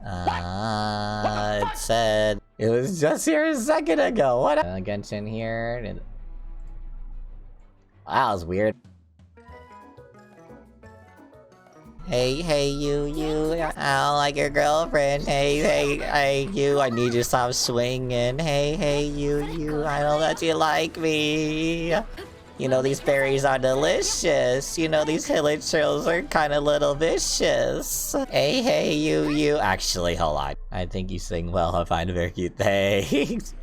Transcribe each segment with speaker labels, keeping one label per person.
Speaker 1: It said it was just here a second ago. What? Genshin here. Wow, that was weird. Hey, you, I don't like your girlfriend. Hey, you, I need you to stop swinging. Hey, you, I know that you like me. You know, these berries are delicious. You know, these hilichurls are kind of little vicious. Hey, you. Actually, hold on. I think you sing well. I find it very cute. Thanks.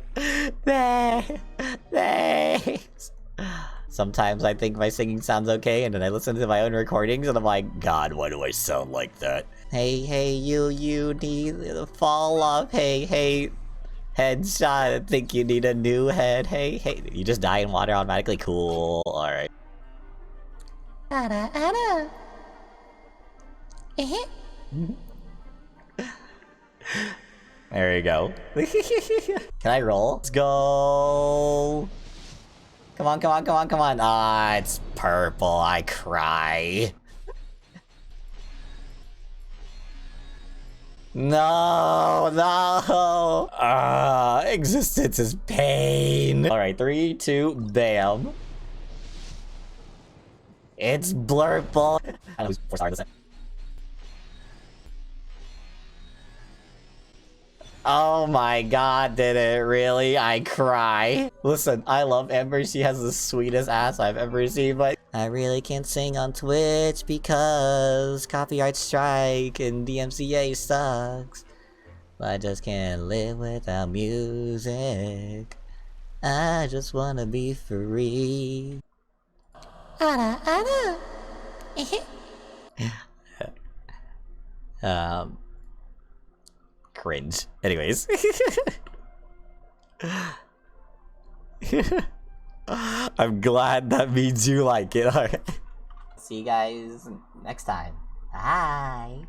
Speaker 1: Thanks. Sometimes I think my singing sounds okay, and then I listen to my own recordings, and I'm like, God, why do I sound like that? Hey, you need to fall off. Hey, headshot. I think you need a new head. Hey, you just die in water automatically? Cool. Alright. Ada. There you go. Can I roll? Let's go. Come on. Ah, it's purple. I cry. No. Existence is pain. Alright, 3, 2, bam. It's blurple. I was 4 stars. Oh my god, did it really? I cry. Listen, I love Ember. She has the sweetest ass I've ever seen, but I really can't sing on Twitch because copyright strike and DMCA sucks. But I just can't live without music. I just wanna be free. Ada. Cringe. Anyways. I'm glad that means you like it. Alright. See you guys next time. Bye.